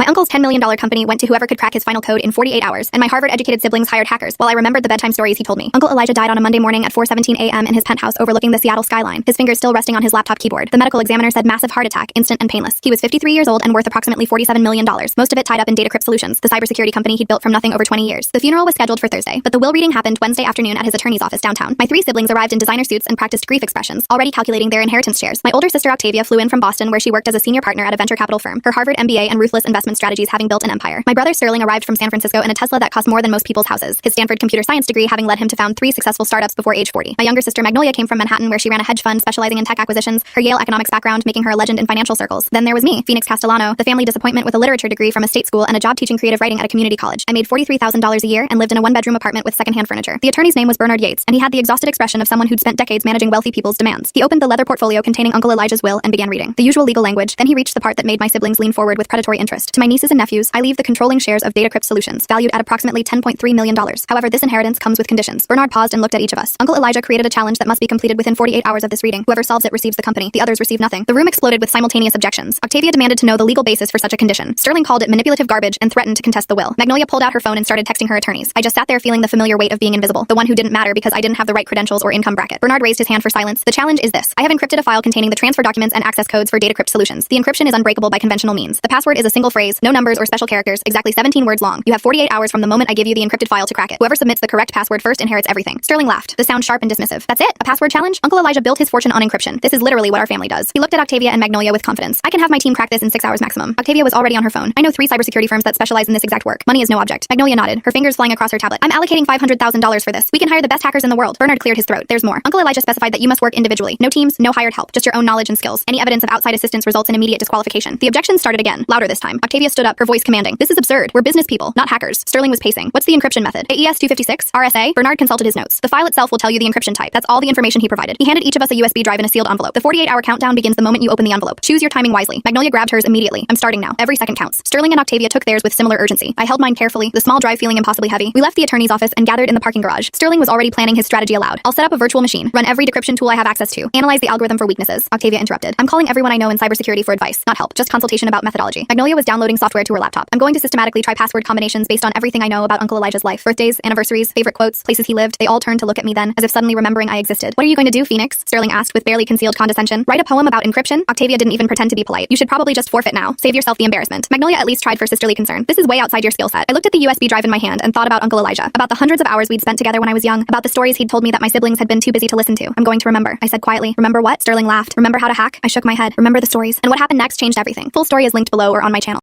My uncle's $10 million company went to whoever could crack his final code in 48 hours, and my Harvard-educated siblings hired hackers while I remembered the bedtime stories he told me. Uncle Elijah died on a Monday morning at 4:17 a.m. in his penthouse overlooking the Seattle skyline, his fingers still resting on his laptop keyboard. The medical examiner said massive heart attack, instant and painless. He was 53 years old and worth approximately $47 million, most of it tied up in Datacrypt Solutions, the cybersecurity company he'd built from nothing over 20 years. The funeral was scheduled for Thursday, but the will reading happened Wednesday afternoon at his attorney's office downtown. My three siblings arrived in designer suits and practiced grief expressions, already calculating their inheritance shares. My older sister Octavia flew in from Boston, where she worked as a senior partner at a venture capital firm, her Harvard MBA and ruthless investment strategies having built an empire. My brother Sterling arrived from San Francisco in a Tesla that cost more than most people's houses, his Stanford computer science degree having led him to found 3 successful startups before age 40. My younger sister Magnolia came from Manhattan, where she ran a hedge fund specializing in tech acquisitions, her Yale economics background making her a legend in financial circles. Then there was me, Phoenix Castellano, the family disappointment with a literature degree from a state school and a job teaching creative writing at a community college. I made $43,000 a year and lived in a one-bedroom apartment with secondhand furniture. The attorney's name was Bernard Yates, and he had the exhausted expression of someone who'd spent decades managing wealthy people's demands. He opened the leather portfolio containing Uncle Elijah's will and began reading the usual legal language. Then he reached the part that made my siblings lean forward with predatory interest. To my nieces and nephews, I leave the controlling shares of Datacrypt Solutions, valued at approximately $10.3 million. However, this inheritance comes with conditions. Bernard paused and looked at each of us. Uncle Elijah created a challenge that must be completed within 48 hours of this reading. Whoever solves it receives the company. The others receive nothing. The room exploded with simultaneous objections. Octavia demanded to know the legal basis for such a condition. Sterling called it manipulative garbage and threatened to contest the will. Magnolia pulled out her phone and started texting her attorneys. I just sat there feeling the familiar weight of being invisible, the one who didn't matter because I didn't have the right credentials or income bracket. Bernard raised his hand for silence. The challenge is this. I have encrypted a file containing the transfer documents and access codes for Datacrypt Solutions. The encryption is unbreakable by conventional means. The password is a single phrase, no numbers or special characters, exactly 17 words long. You have 48 hours from the moment I give you the encrypted file to crack it. Whoever submits the correct password first inherits everything. Sterling laughed, the sound sharp and dismissive. That's it? A password challenge? Uncle Elijah built his fortune on encryption. This is literally what our family does. He looked at Octavia and Magnolia with confidence. I can have my team crack this in 6 hours maximum. Octavia was already on her phone. I know 3 cybersecurity firms that specialize in this exact work. Money is no object. Magnolia nodded, her fingers flying across her tablet. I'm allocating $500,000 for this. We can hire the best hackers in the world. Bernard cleared his throat. There's more. Uncle Elijah specified that you must work individually. No teams, no hired help, just your own knowledge and skills. Any evidence of outside assistance results in immediate disqualification. The objections started again, louder this time. Octavia stood up, her voice commanding. This is absurd. We're business people, not hackers. Sterling was pacing. What's the encryption method? AES 256? RSA? Bernard consulted his notes. The file itself will tell you the encryption type. That's all the information he provided. He handed each of us a USB drive in a sealed envelope. The 48-hour countdown begins the moment you open the envelope. Choose your timing wisely. Magnolia grabbed hers immediately. I'm starting now. Every second counts. Sterling and Octavia took theirs with similar urgency. I held mine carefully, the small drive feeling impossibly heavy. We left the attorney's office and gathered in the parking garage. Sterling was already planning his strategy aloud. I'll set up a virtual machine, run every decryption tool I have access to, analyze the algorithm for weaknesses. Octavia interrupted. I'm calling everyone I know in cybersecurity for advice, not help, just consultation about methodology. Magnolia was downloading software to her laptop. I'm going to systematically try password combinations based on everything I know about Uncle Elijah's life. Birthdays, anniversaries, favorite quotes, places he lived. They all turned to look at me then, as if suddenly remembering I existed. What are you going to do, Phoenix? Sterling asked with barely concealed condescension. Write a poem about encryption? Octavia didn't even pretend to be polite. You should probably just forfeit now. Save yourself the embarrassment. Magnolia at least tried for sisterly concern. This is way outside your skill set. I looked at the USB drive in my hand and thought about Uncle Elijah, about the hundreds of hours we'd spent together when I was young, about the stories he'd told me that my siblings had been too busy to listen to. I'm going to remember, I said quietly. Remember what? Sterling laughed. Remember how to hack? I shook my head. Remember the stories. And what happened next changed everything. Full story is linked below or on my channel.